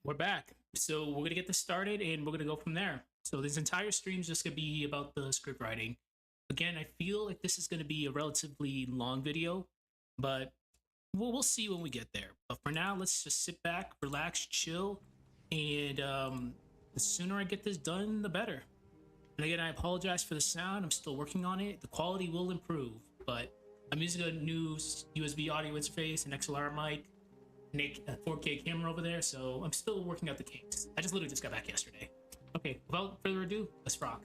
We're back. So we're gonna get this started and we're gonna go from there. So this entire stream is just gonna be about the script writing. Again, I feel like this is gonna be a relatively long video, but we'll see when we get there. But for now, let's just sit back, relax, chill, and the sooner I get this done, the better. And again, I apologize for the sound. I'm still working on it. The quality will improve, but I'm using a new USB audio interface, an XLR mic, a 4K camera over there, so I'm still working out the kinks. I just literally just got back yesterday. Okay, without further ado, let's rock.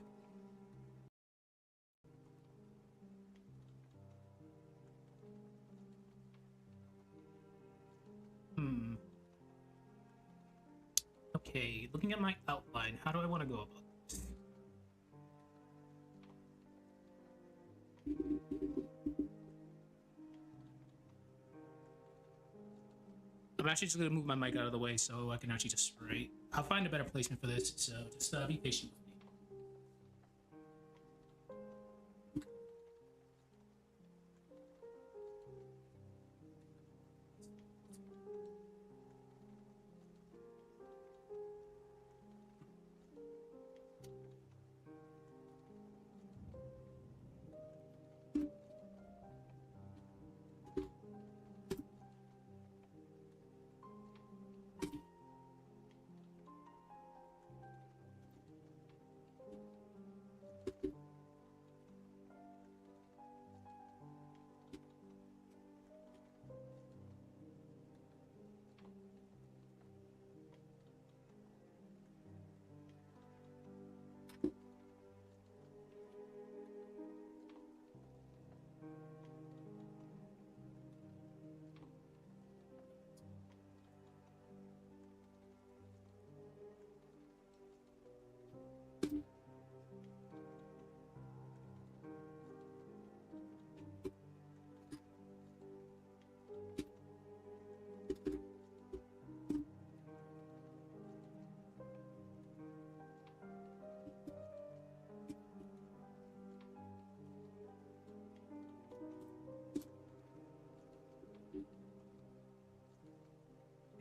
Okay, looking at my outline, how do I want to go about this? I'm actually just gonna move my mic out of the way so I can actually just write. I'll find a better placement for this, so just be patient with me.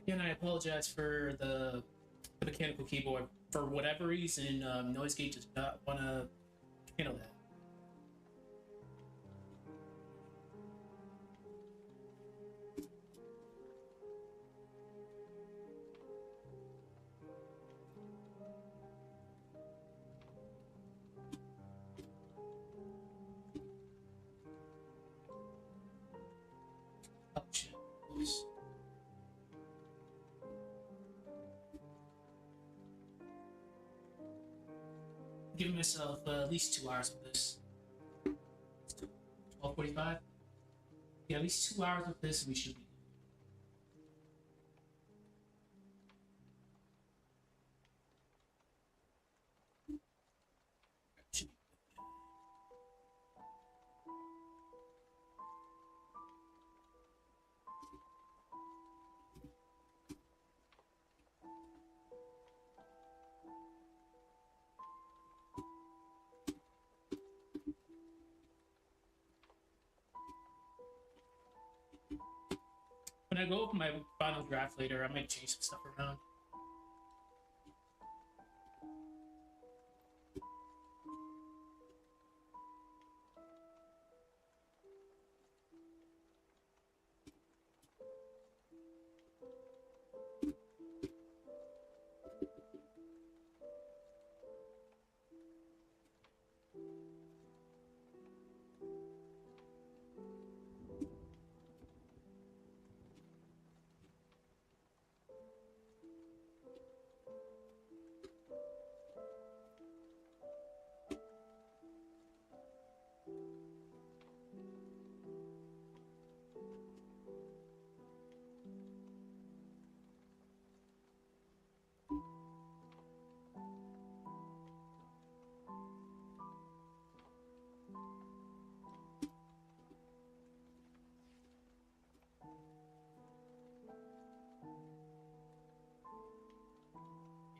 Again, I apologize for the mechanical keyboard. For whatever reason, Noise Gate does not want to handle that. Oh, shit. Oops. Giving myself at least 2 hours with this. 12:45. Yeah, at least 2 hours with this, we should be. Should be. When I go over my final draft later, I might change some stuff around.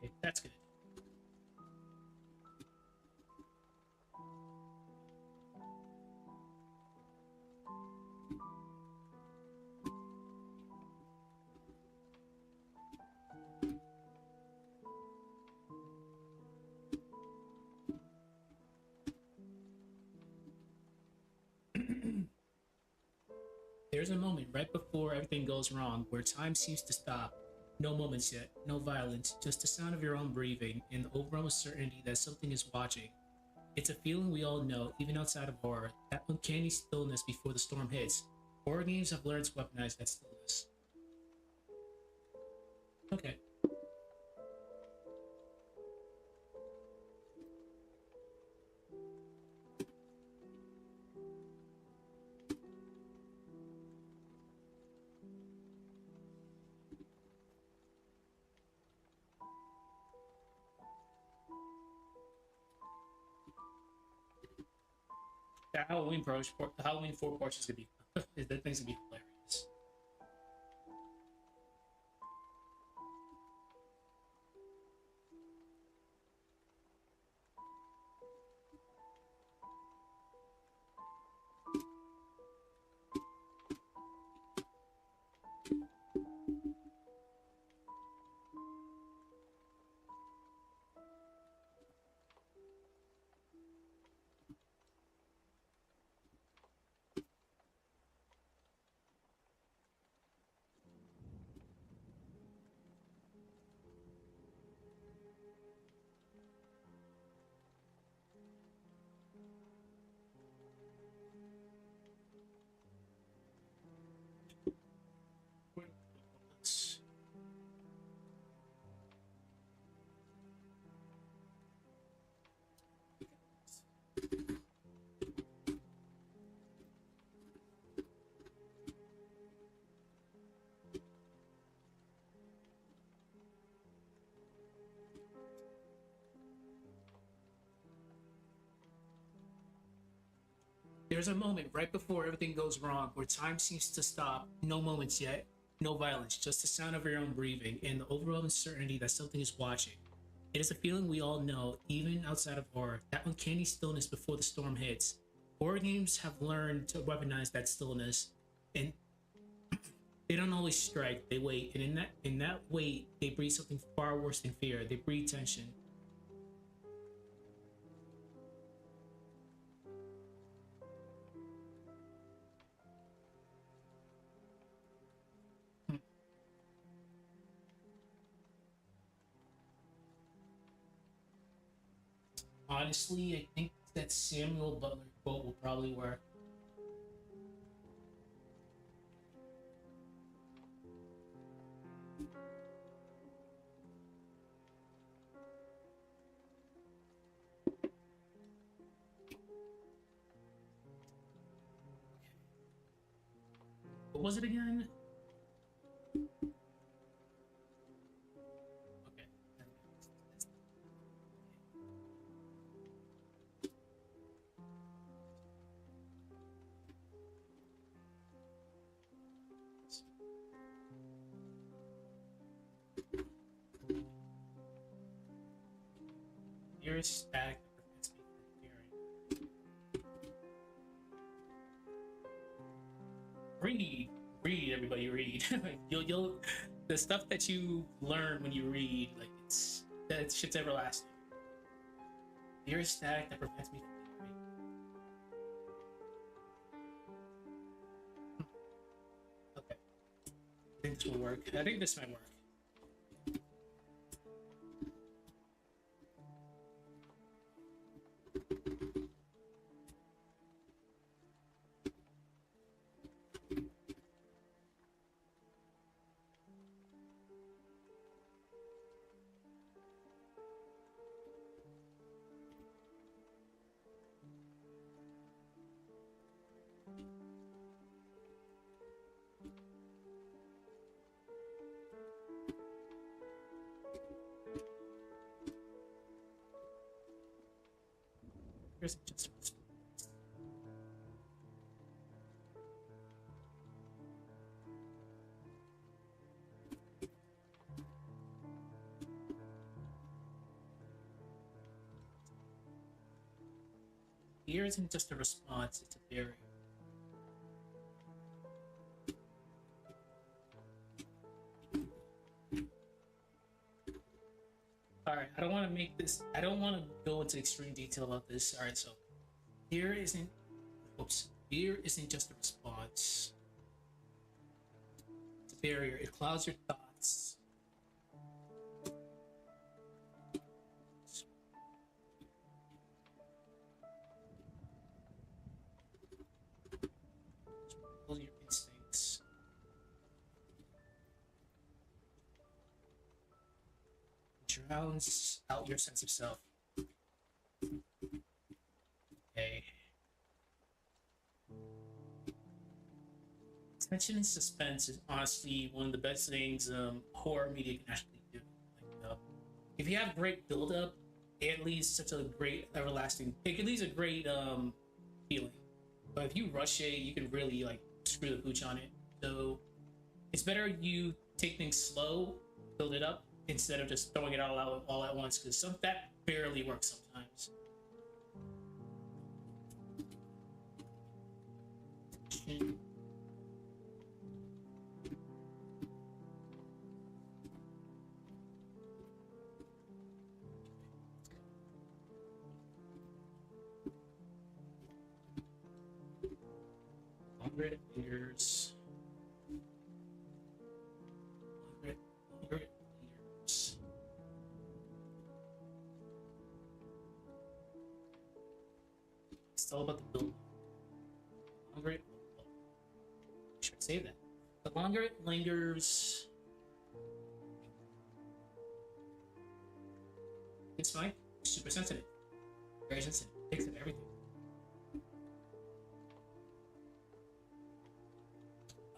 Okay, that's good. There's a moment right before everything goes wrong where time seems to stop. No moments yet, no violence, just the sound of your own breathing and the overwhelming certainty that something is watching. It's a feeling we all know, even outside of horror, that uncanny stillness before the storm hits. Horror games have learned to weaponize that stillness. Okay. The Halloween 4 portion is gonna be that thing's gonna be hilarious. There's a moment right before everything goes wrong where time seems to stop. No moments yet, no violence, just the sound of your own breathing and the overwhelming certainty that something is watching. It is a feeling we all know, even outside of horror, that uncanny stillness before the storm hits. Horror games have learned to weaponize that stillness, and they don't always strike. They wait, and in that wait, they breed something far worse than fear. They breed tension. Honestly, I think that Samuel Butler quote will probably work. What was it again? Okay. Nearest static that prevents me from hearing. Read, everybody, read. You'll the stuff that you learn when you read, like that shit's everlasting. Nearest static that prevents me from hearing. Okay, I think this will work. I think this might work. Here's just Fear isn't just a response, it's a barrier. Alright, I don't want to go into extreme detail about this. Alright, so fear isn't, fear isn't just a response. barrier. It clouds your thoughts. Your instincts. Drowns out your sense of self. Okay. Tension and suspense is honestly one of the best things horror media can actually do. Like, if you have great build-up, it leaves such a great everlasting. It leaves a great feeling. But if you rush it, you can really like screw the pooch on it. So it's better you take things slow, build it up, instead of just throwing it all out all at once, because that barely works sometimes. Longer it lingers. Longer it lingers. It's all about the build. Longer it. Should I save that? The longer it lingers. It's fine. Super sensitive. Very sensitive. Takes in everything.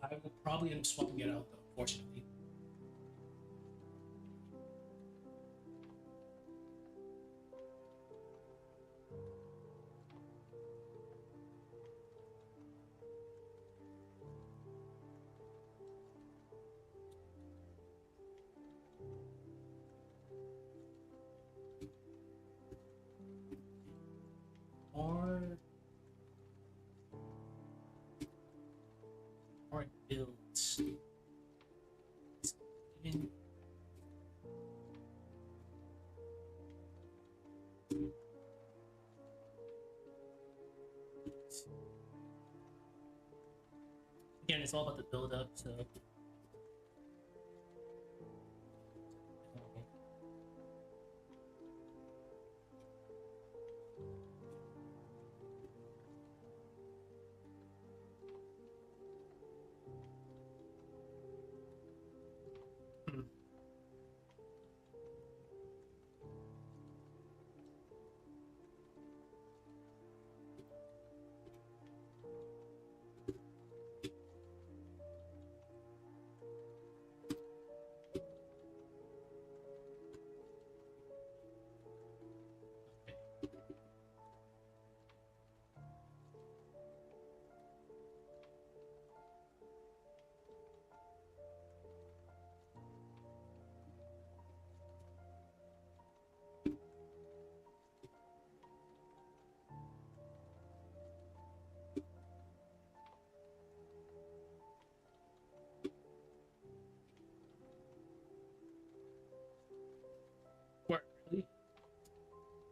I will probably end up swapping it out though, unfortunately. Or it builds. Even again, it's all about the build up, so work. Really?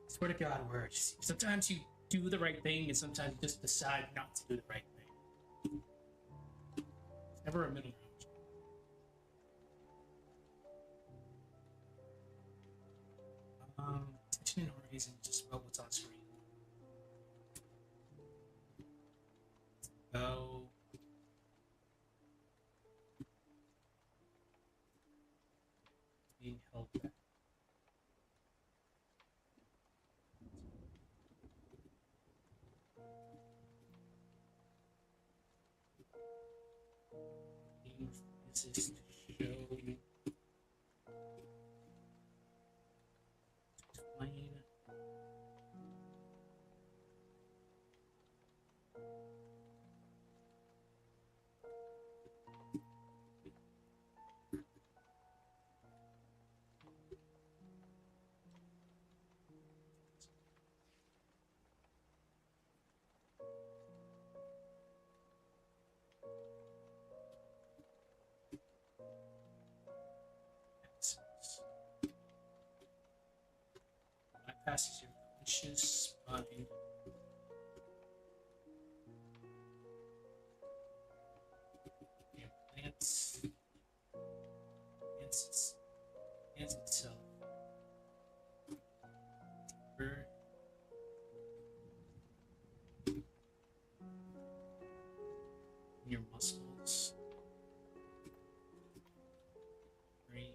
Swear to God, words. Sometimes you do the right thing, and sometimes you just decide not to do the right thing. It's never a middle ground. Tension and horror isn't just about what's on screen. Oh. Being held back. This is to show you explain. Passes your conscious mind. Your plants. Hands itself. Deeper. Your muscles. Great.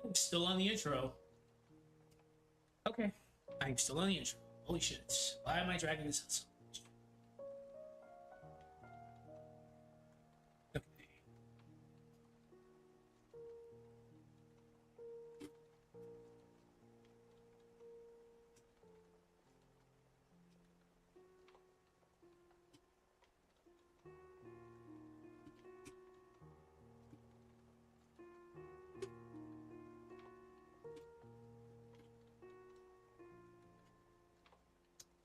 I'm still on the intro. Okay. I'm still on the intro. Holy shit. Why am I dragging this out so much? Okay.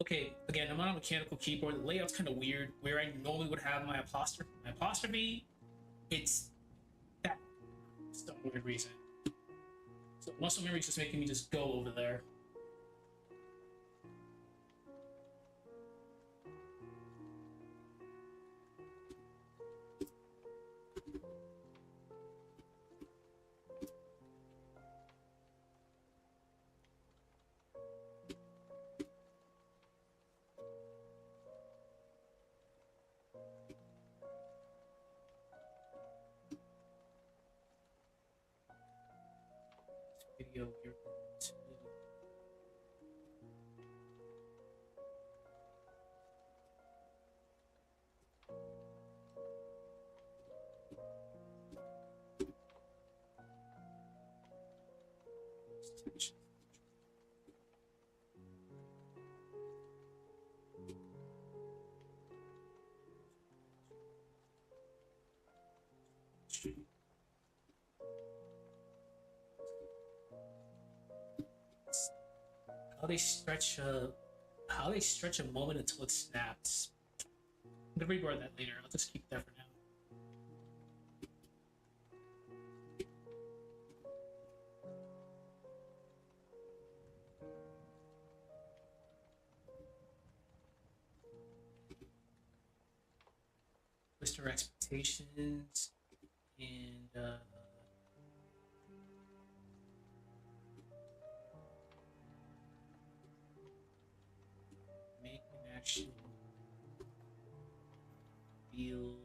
Okay, again, I'm on a mechanical keyboard. The layout's kind of weird. Where I normally would have my apostrophe, it's that for some weird reason. So muscle memory is just making me just go over there. Video here. How they stretch a moment until it snaps. I'm gonna reword that later. I'll just keep that for now. Twist our expectations and make an actual feel.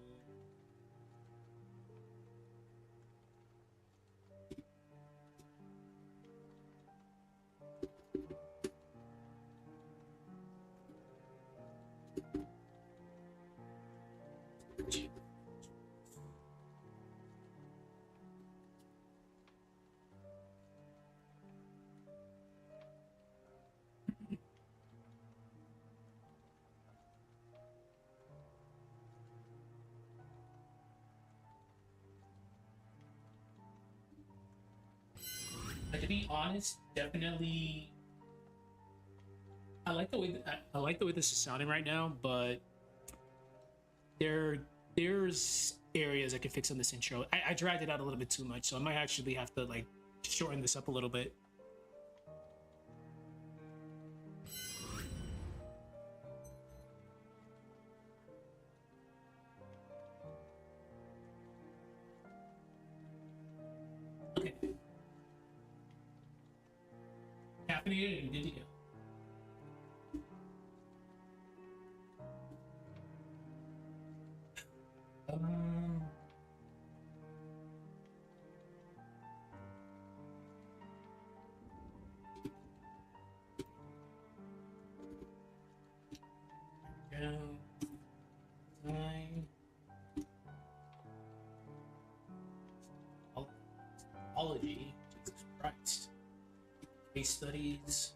To be honest, definitely, I like the way I like the way this is sounding right now, but there's areas I can fix on this intro. I dragged it out a little bit too much, so I might actually have to like shorten this up a little bit. Okay. Caffeinated and good to go. Nine. Ology. Jesus Christ. Case studies.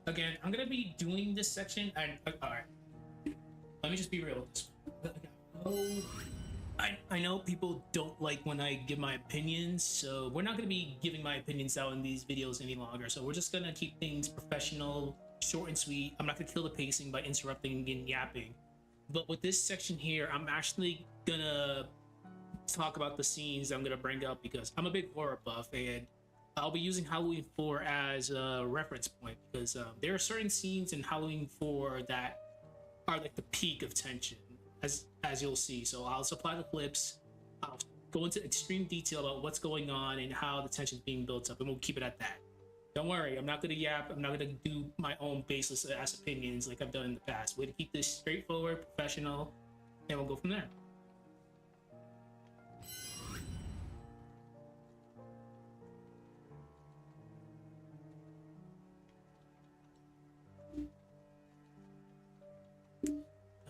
Again, I'm gonna be doing this section. All right. Let me just be real with this one. Oh, I know people don't like when I give my opinions, so we're not going to be giving my opinions out in these videos any longer. So we're just going to keep things professional, short and sweet. I'm not going to kill the pacing by interrupting and yapping. But with this section here, I'm actually going to talk about the scenes I'm going to bring up because I'm a big horror buff and I'll be using Halloween 4 as a reference point because there are certain scenes in Halloween 4 that are like the peak of tension, as you'll see. So I'll supply the clips. I'll go into extreme detail about what's going on and how the tension's being built up, and we'll keep it at that. Don't worry, I'm not gonna yap. I'm not gonna do my own baseless ass opinions like I've done in the past. We're gonna keep this straightforward, professional, and we'll go from there.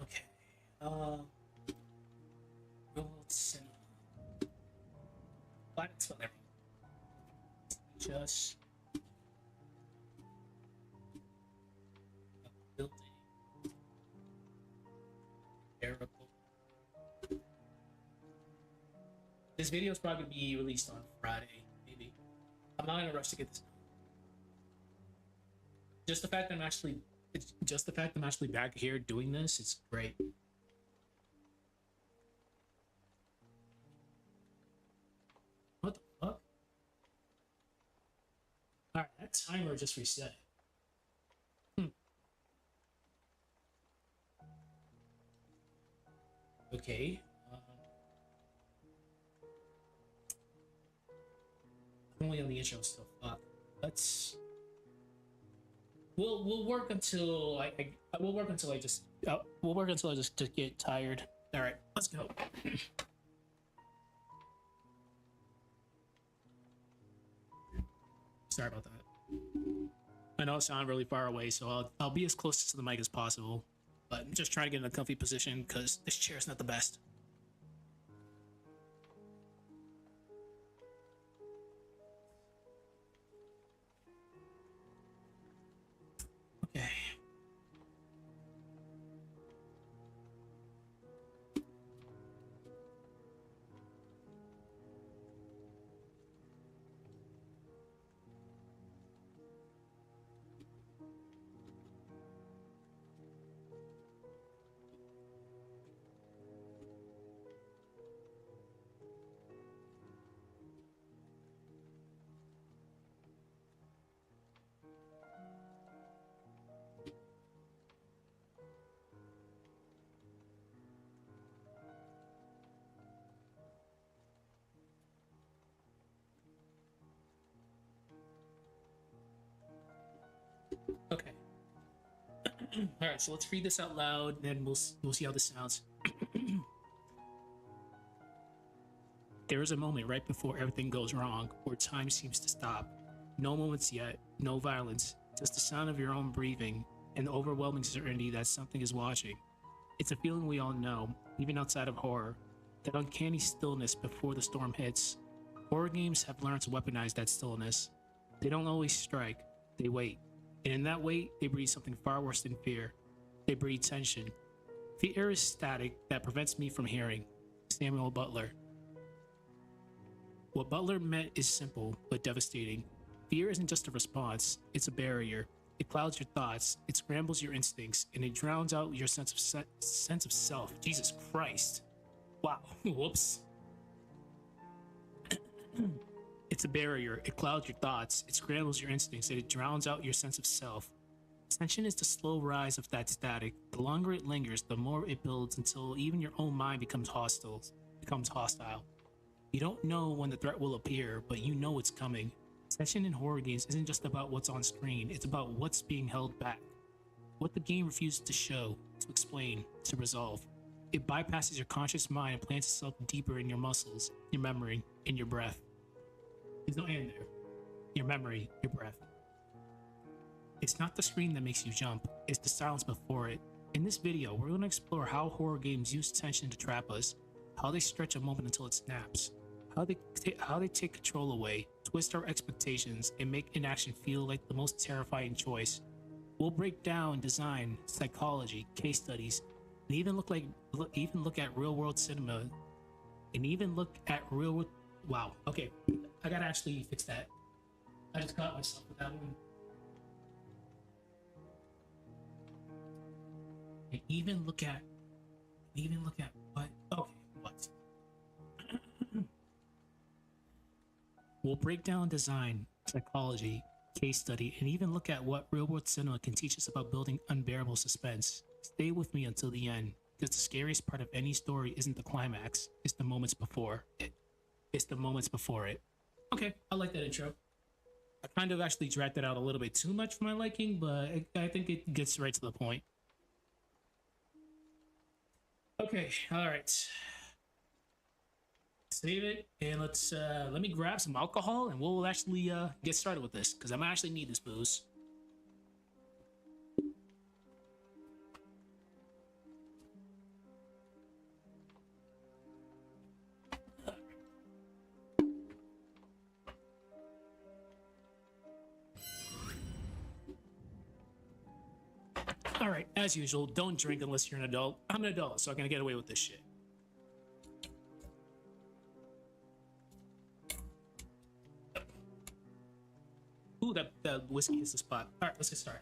Okay. Real world cinema. Why not spell everything? Just a building. Unbearable. This video is probably gonna be released on Friday, maybe. I'm not in a rush to get this done. Just the fact that I'm actually, it's just the fact that I'm actually back here doing this, it's great. What the fuck? Alright, that timer just reset. Okay. I'm only on the intro still. Fuck. Let's. We'll work until we'll work until I just we'll work until I just get tired. All right, let's go. Sorry about that. I know I sound really far away, so I'll be as close to the mic as possible. But I'm just trying to get in a comfy position because this chair is not the best. Okay. Okay. All right, so let's read this out loud, and we'll see how this sounds. There is a moment right before everything goes wrong, where time seems to stop. No moments yet, no violence, just the sound of your own breathing and the overwhelming certainty that something is watching. It's a feeling we all know, even outside of horror, that uncanny stillness before the storm hits. Horror games have learned to weaponize that stillness. They don't always strike, they wait. And in that wait, they breed something far worse than fear. They breed tension. Fear is static that prevents me from hearing. Samuel Butler. What Butler meant is simple, but devastating. Fear isn't just a response, it's a barrier. It clouds your thoughts, it scrambles your instincts, and it drowns out your sense of self. Jesus Christ. Wow. Whoops. It's a barrier. It clouds your thoughts, it scrambles your instincts, and it drowns out your sense of self. Tension is the slow rise of that static. The longer it lingers, the more it builds until even your own mind becomes hostile. You don't know when the threat will appear, but you know it's coming. Tension in horror games isn't just about what's on screen, it's about what's being held back. What the game refuses to show, to explain, to resolve. It bypasses your conscious mind and plants itself deeper in your muscles, your memory, and your breath. There's no end there. Your memory, your breath. It's not the screen that makes you jump, it's the silence before it. In this video, we're going to explore how horror games use tension to trap us, how they stretch a moment until it snaps, how they take control away, twist our expectations, and make inaction feel like the most terrifying choice. We'll break down design, psychology, case studies, And even look at real world cinema, and even look at real world. Wow. Okay, I gotta actually fix that. I just caught myself with that one. And even look at what? Okay, what? We'll break down design, psychology, case study, and even look at what real world cinema can teach us about building unbearable suspense. Stay with me until the end, because the scariest part of any story isn't the climax, it's the moments before it. It's the moments before it. Okay, I like that intro. I kind of actually dragged it out a little bit too much for my liking, but I think it gets right to the point. Okay, all right. Save it, and let me grab some alcohol, and we'll actually get started with this, because I might actually need this booze. All right, as usual, don't drink unless you're an adult. I'm an adult, so I'm gonna get away with this shit. Ooh, that whiskey hits the spot. All right, let's get started.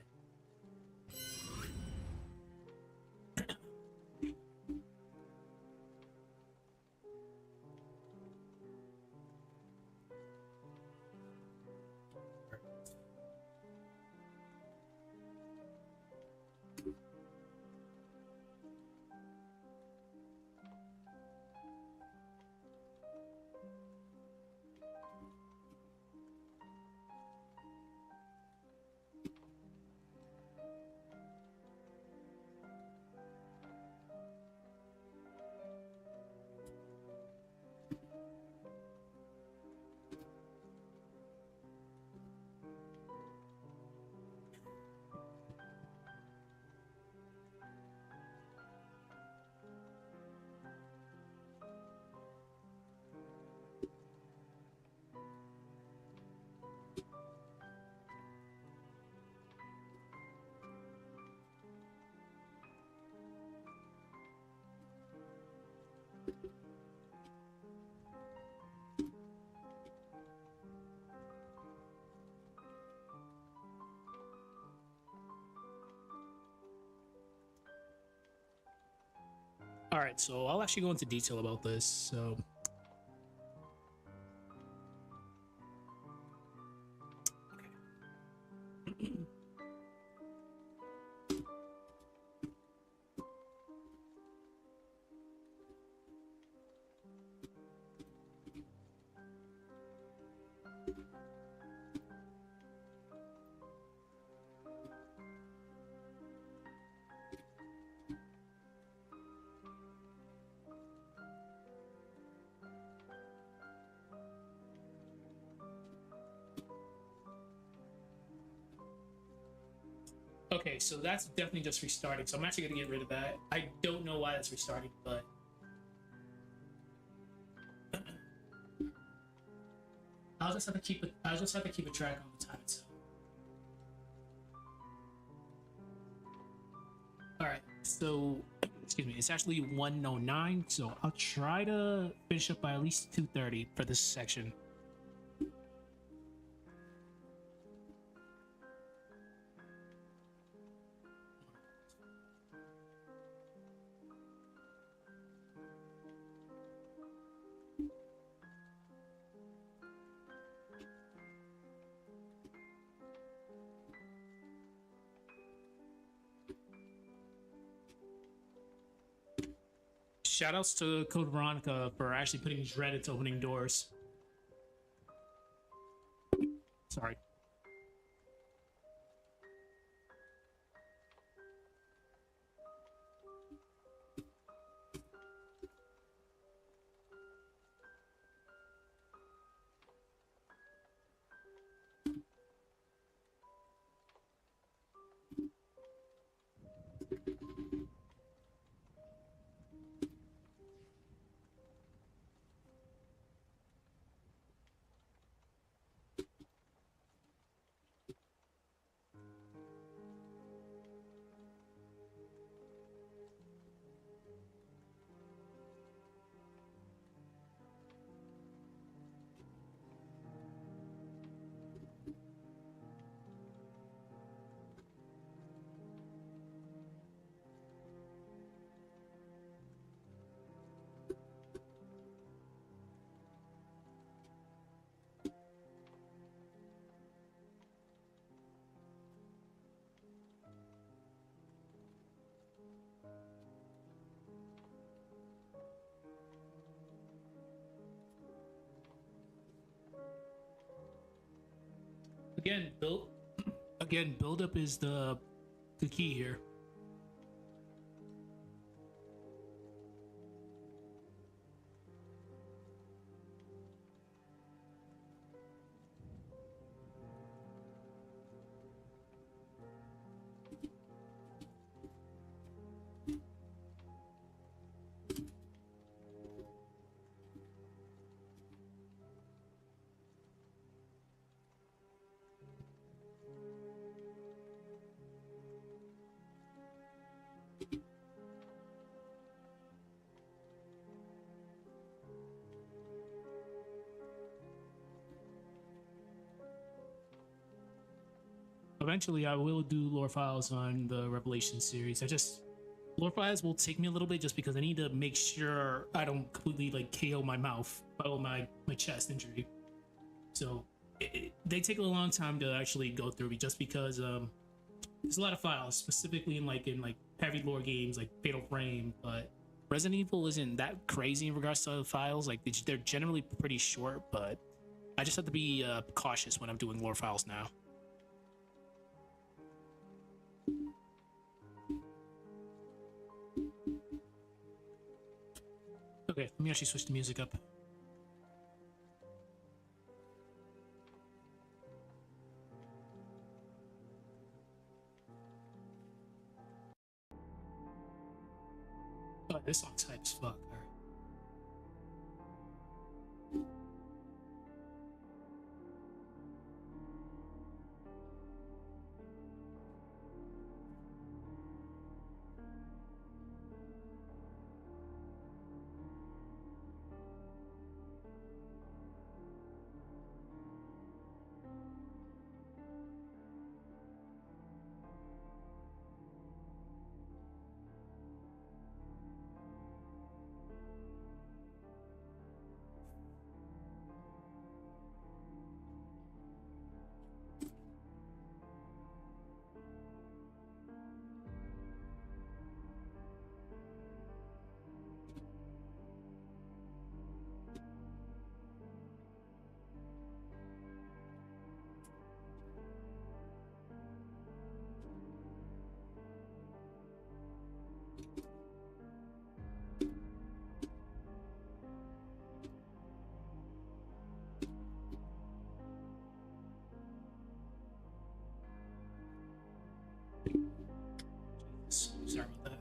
All right, so I'll actually go into detail about this. So, okay, so that's definitely just restarting. So I'm actually gonna get rid of that. I don't know why that's restarting, but I'll just have to keep it. I'll just have to keep a track on the time itself. All right, so excuse me, it's actually 1:09. So I'll try to finish up by at least 2:30 for this section. Shoutouts to Code Veronica for actually putting dread into opening doors. Sorry. Again, build up is the key here. Eventually, I will do lore files on the Revelation series. Lore files will take me a little bit just because I need to make sure I don't completely like KO my mouth, my chest injury. So they take a long time to actually go through, just because there's a lot of files, specifically in heavy lore games like Fatal Frame. But Resident Evil isn't that crazy in regards to the files. Like they're generally pretty short, but I just have to be cautious when I'm doing lore files now. Okay, let me actually switch the music up. Oh, this song's hype as fuck. All right. Sorry about that.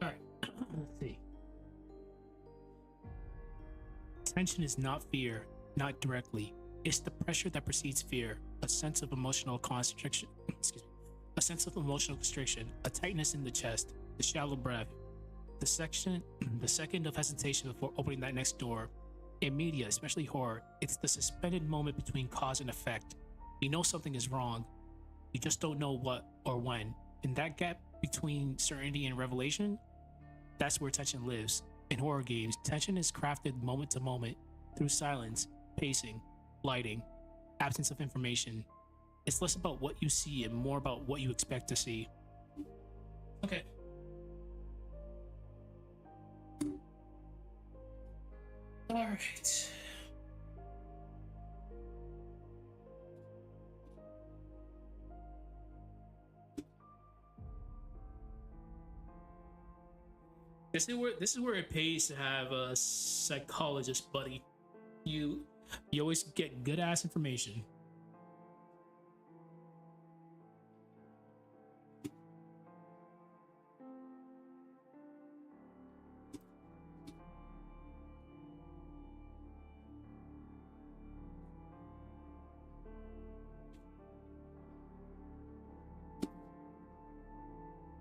All right, let's see. Tension is not fear, not directly. It's the pressure that precedes fear, a sense of emotional constriction. Excuse me. A sense of emotional constriction, a tightness in the chest, the shallow breath, the second of hesitation before opening that next door. In media, especially horror, it's the suspended moment between cause and effect. You know something is wrong, you just don't know what or when. In that gap between certainty and revelation, that's where tension lives. In horror games, tension is crafted moment to moment through silence, pacing, lighting, absence of information. It's less about what you see and more about what you expect to see. Okay. All right. this is where it pays to have a psychologist buddy. You you always get good ass information.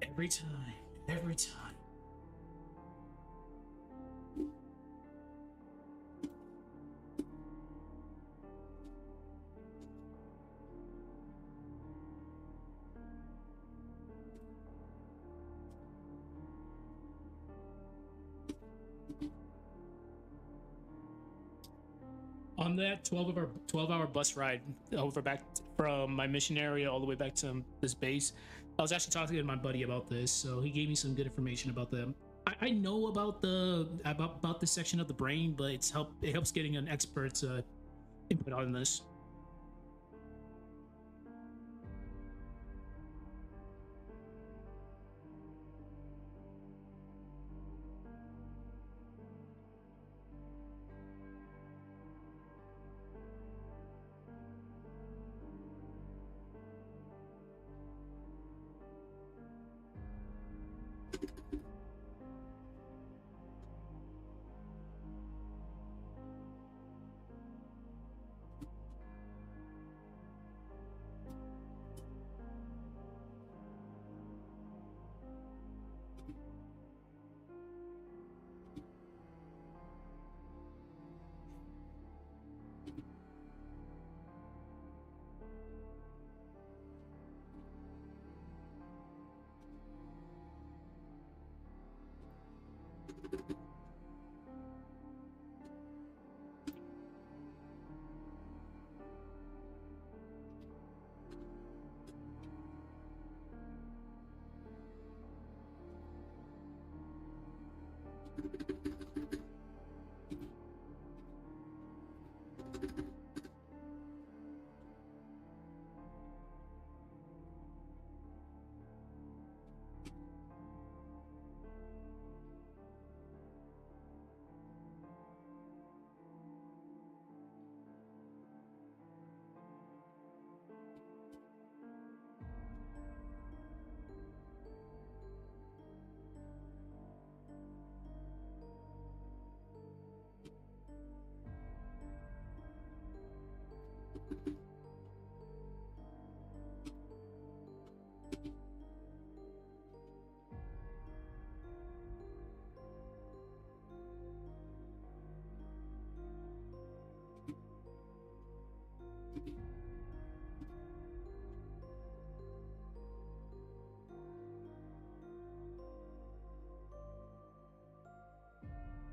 Every time, every time. On that 12-hour bus ride over back from my mission area all the way back to this base, I was actually talking to my buddy about this, so he gave me some good information about them. I know about about this section of the brain, but it helps getting an expert's input on this.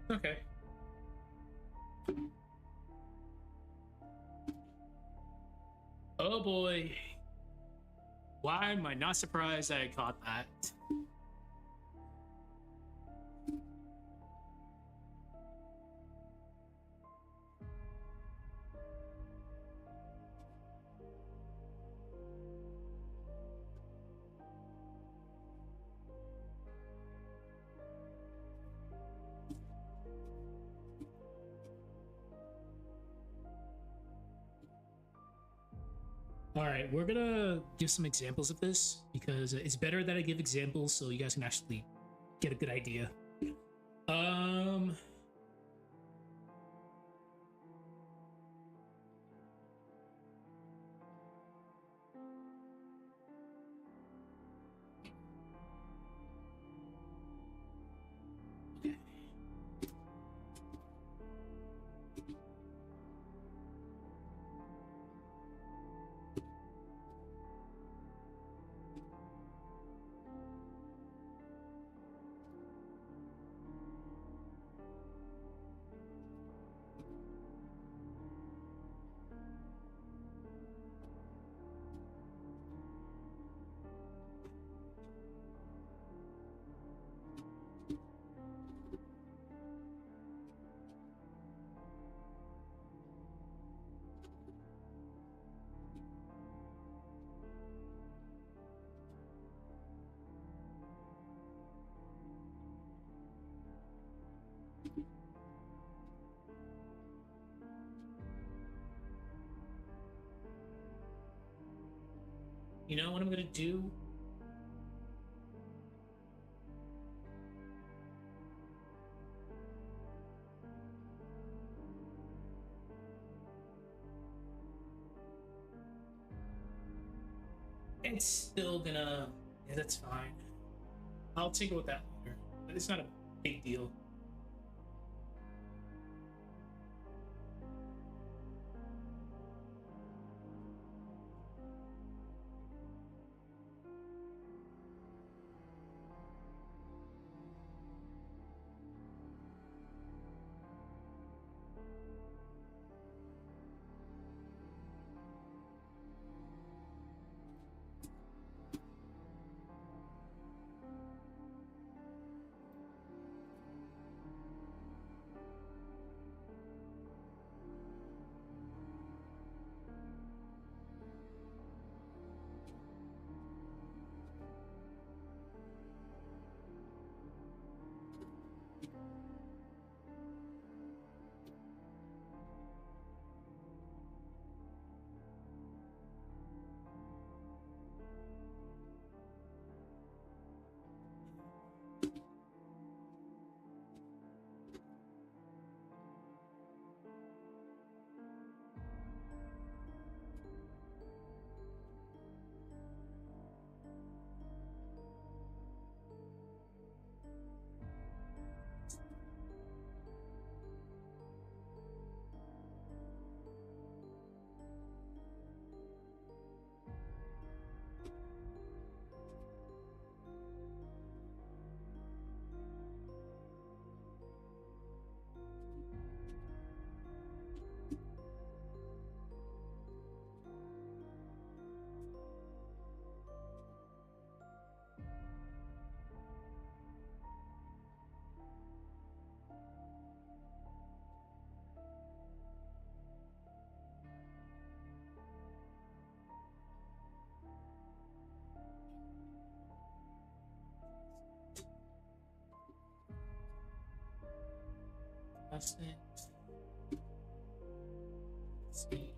Okay. Oh boy. Why am I not surprised I caught that? All right, we're gonna give some examples of this because it's better that I give examples so you guys can actually get a good idea. Um, You know what I'm gonna do? It's still gonna. Yeah, that's fine. I'll tinker with that later. It's not a big deal. Let's see.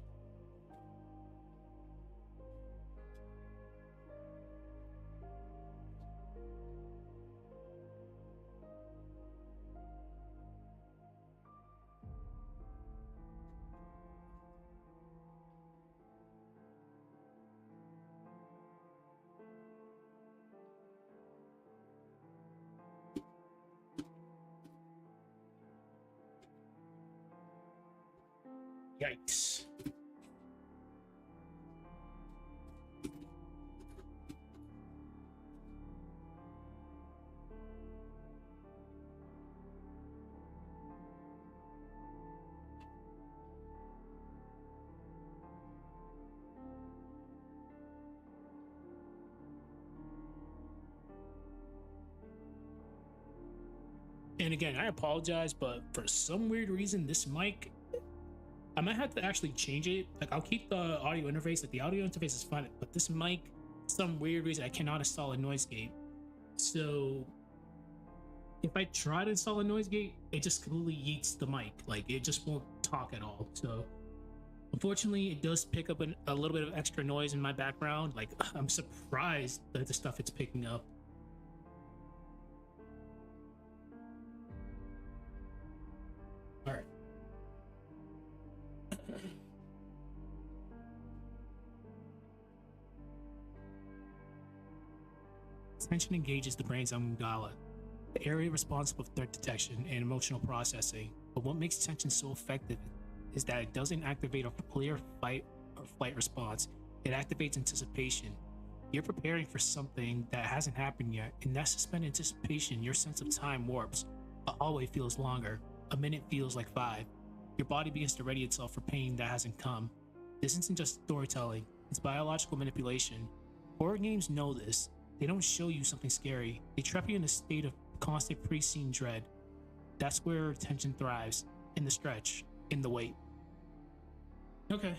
Yikes. And again, I apologize, but for some weird reason, this mic, I might have to actually change it. Like, I'll keep the audio interface. Like, the audio interface is fine, but this mic, for some weird reason, I cannot install a noise gate. So, if I try to install a noise gate, it just completely yeets the mic. Like, it just won't talk at all. So, unfortunately, it does pick up a little bit of extra noise in my background. Like, I'm surprised at the stuff it's picking up. All right. Tension engages the brain's amygdala, the area responsible for threat detection and emotional processing. But what makes tension so effective is that it doesn't activate a clear fight or flight response. It activates anticipation. You're preparing for something that hasn't happened yet. In that suspended anticipation, your sense of time warps. A hallway feels longer. A minute feels like 5. Your body begins to ready itself for pain that hasn't come. This isn't just storytelling, it's biological manipulation. Horror games know this. They don't show you something scary. They trap you in a state of constant pre-scene dread. That's where tension thrives. In the stretch. In the wait. Okay.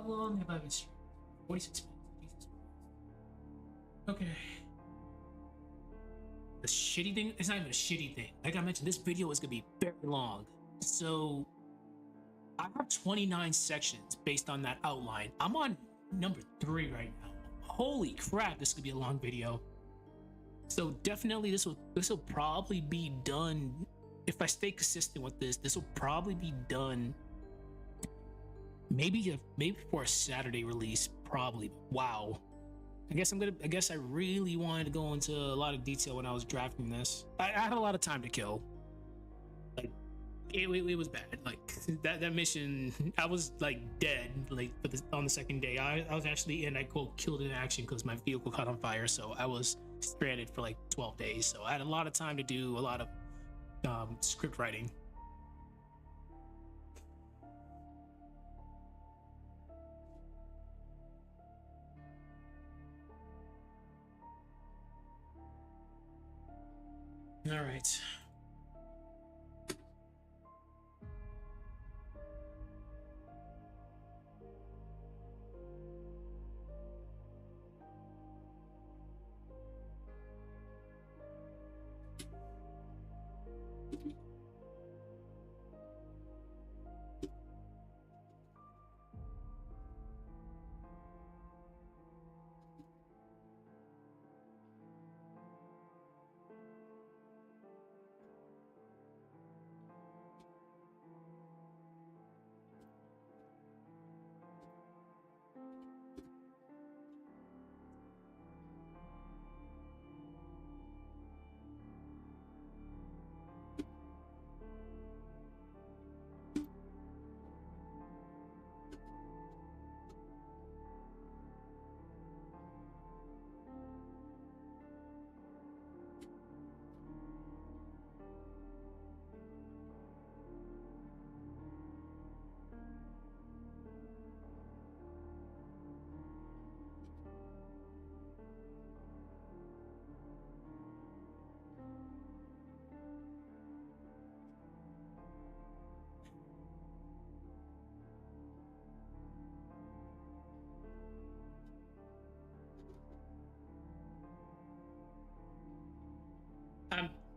long have I been streaming? 46 minutes. Jesus. Okay. The shitty thing, it's not even a shitty thing. Like I mentioned, this video is gonna be very long. So I have 29 sections based on that outline. I'm on number 3 right now. Holy crap, this could be a long video. So definitely this will probably be done if I stay consistent with this. This will probably be done maybe for a Saturday release, probably. Wow. I guess I really wanted to go into a lot of detail when I was drafting this. I had a lot of time to kill. Like it was bad. Like that mission, I was like dead like on the second day. I was actually in, I quote, killed in action because my vehicle caught on fire. So I was stranded for like 12 days. So I had a lot of time to do a lot of script writing. All right.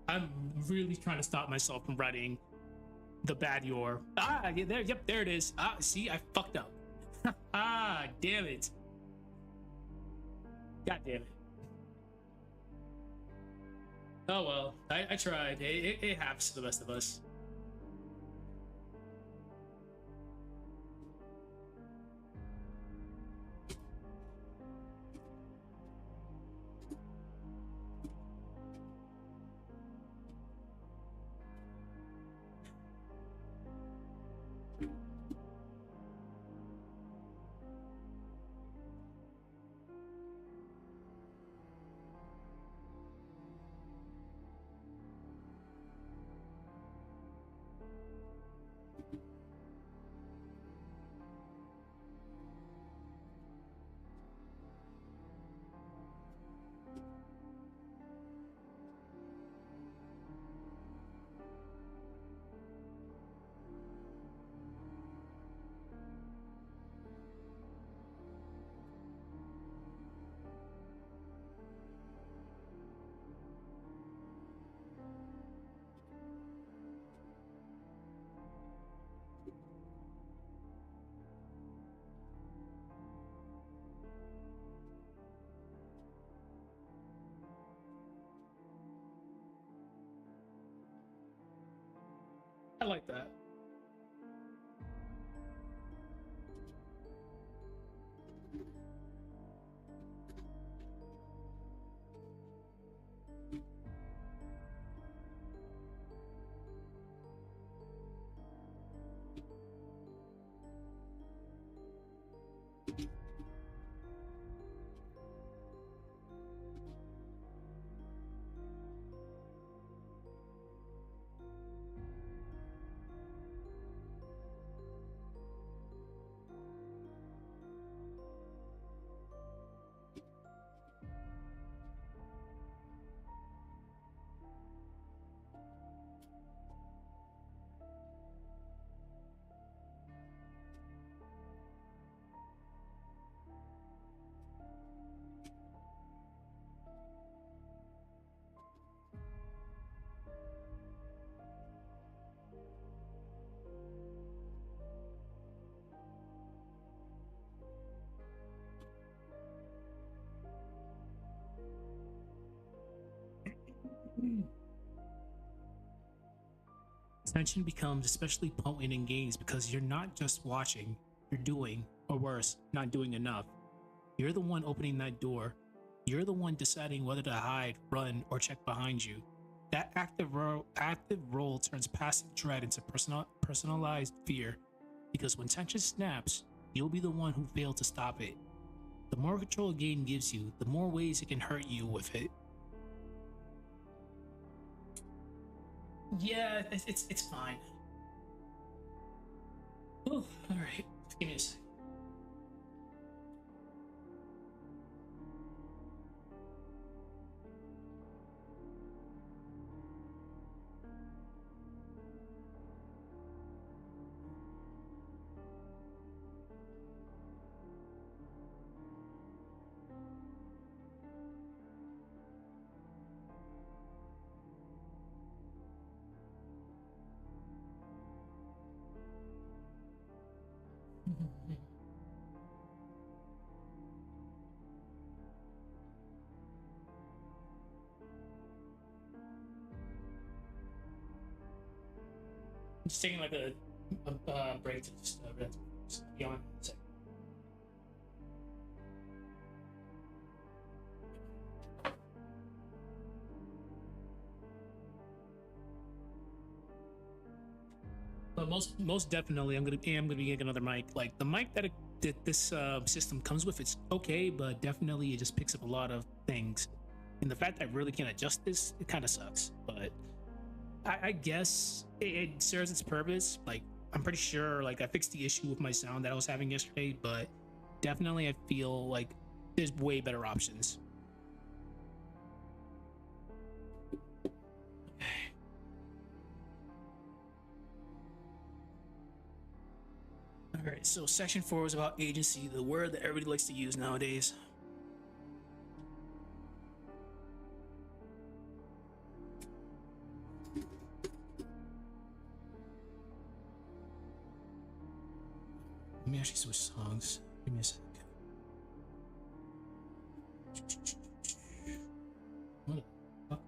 I'm really trying to stop myself from writing the bad your. Yeah, there it is. See, I fucked up. Damn it. God damn it. Oh well, I tried. It happens to the best of us. I like that. Tension becomes especially potent in games because you're not just watching, you're doing, or worse, not doing enough. You're the one opening that door. You're the one deciding whether to hide, run, or check behind you. That active role turns passive dread into personalized fear, because when tension snaps, you'll be the one who failed to stop it. The more control a game gives you, the more ways it can hurt you with it. Yeah, it's fine. Oh, all right. Give me a sec. I'm just taking like a break to just be on. But most definitely, am gonna be getting another mic. Like the mic that this system comes with, it's okay, but definitely it just picks up a lot of things. And the fact that I really can't adjust this, it kind of sucks. But I guess it serves its purpose. Like I'm pretty sure, like I fixed the issue with my sound that I was having yesterday, but definitely I feel like there's way better options. All right, so section 4 is about agency, the word that everybody likes to use nowadays. Let me actually switch songs. Give me a sec. What the fuck?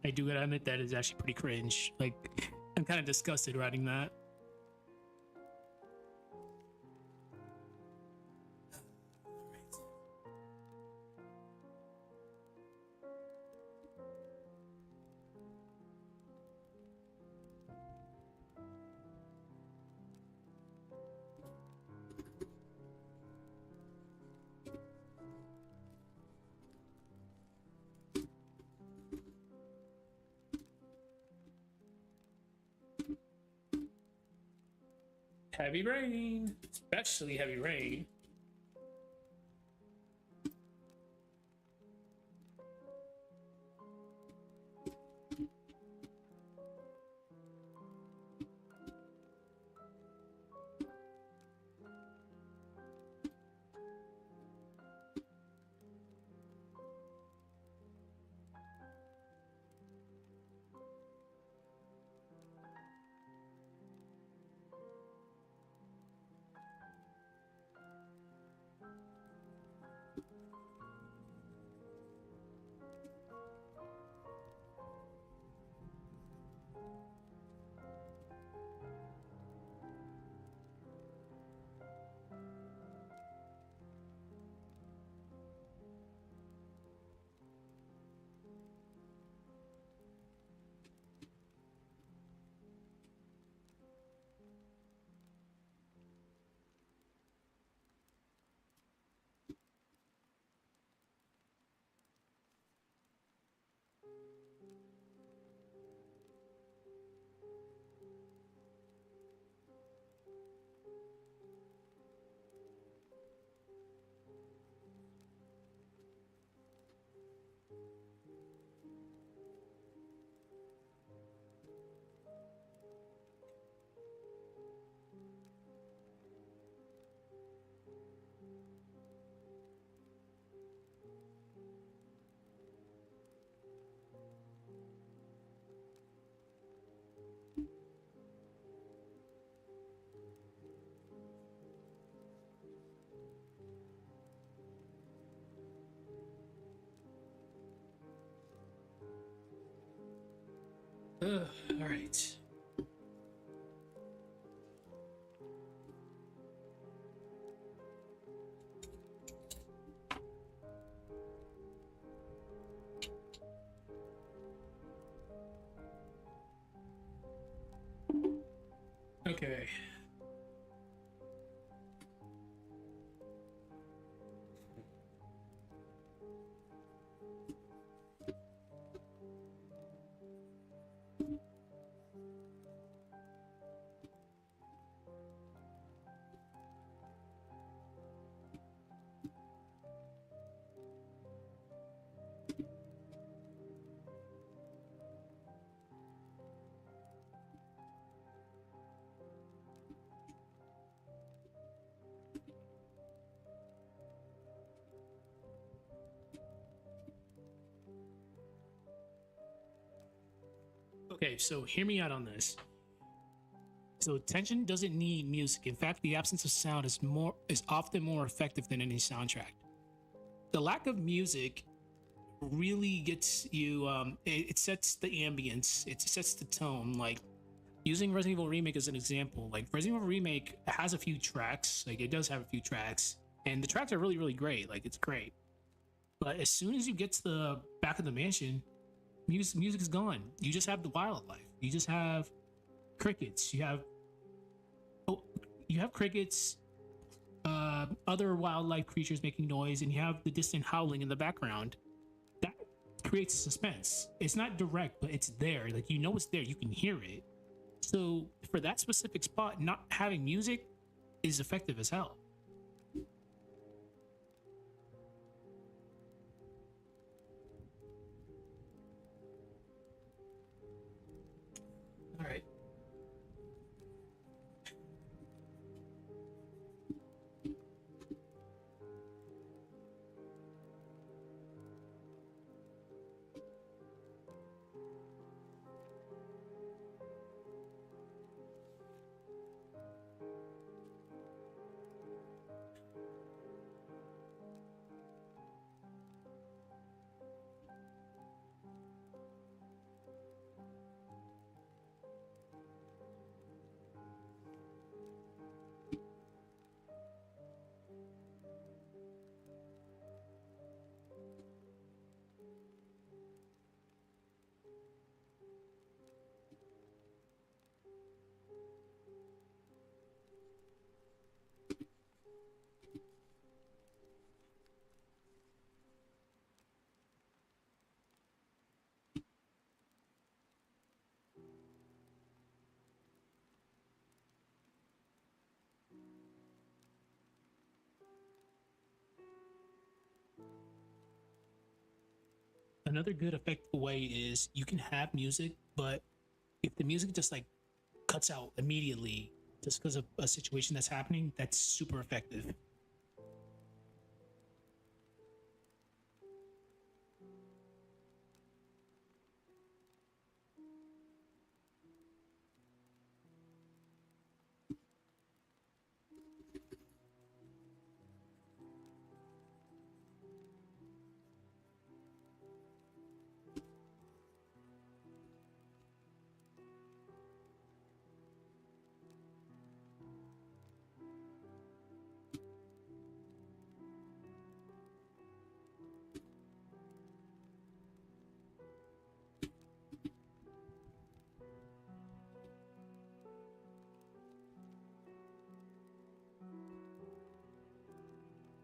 I do gotta admit that is actually pretty cringe. Like, I'm kind of disgusted writing that. Heavy rain, especially heavy rain. All right. Okay. Okay, so hear me out on this. So tension doesn't need music. In fact, the absence of sound is often more effective than any soundtrack. The lack of music really gets you. It sets the ambience. It sets the tone. Like using Resident Evil Remake as an example. Like Resident Evil Remake has a few tracks. Like it does have a few tracks, and the tracks are really really great. Like it's great. But as soon as you get to the back of the mansion, music is gone. You just have the wildlife. You just have crickets. You have crickets, other wildlife creatures making noise, and you have the distant howling in the background. That creates suspense. It's not direct, but it's there. Like you know it's there. You can hear it. So for that specific spot, not having music is effective as hell. All right. Another good effective way is you can have music, but if the music just like cuts out immediately just because of a situation that's happening, that's super effective.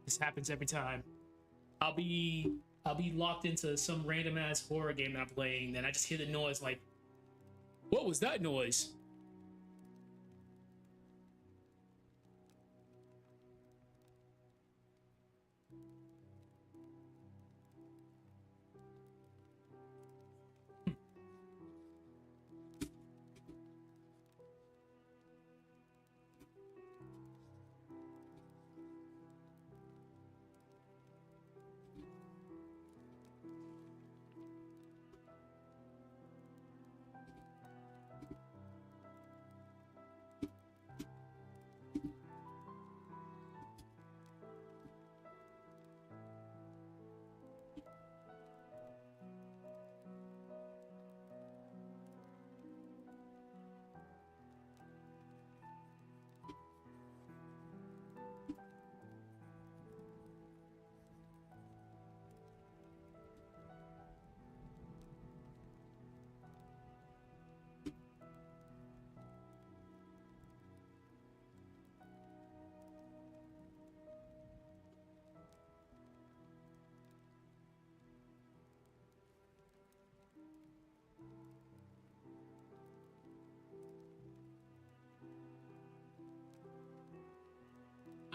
This happens every time. I'll be I'll be locked into some random ass horror game that I'm playing, then I just hear the noise like, what was that noise?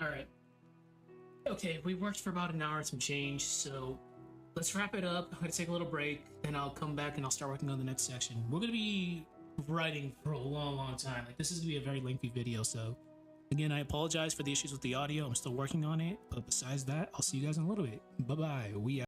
All right. Okay, we worked for about an hour and some change, so let's wrap it up. I'm gonna take a little break, and I'll come back and I'll start working on the next section. We're gonna be writing for a long, long time. Like this is gonna be a very lengthy video, so again, I apologize for the issues with the audio. I'm still working on it, but besides that, I'll see you guys in a little bit. Bye bye. We out.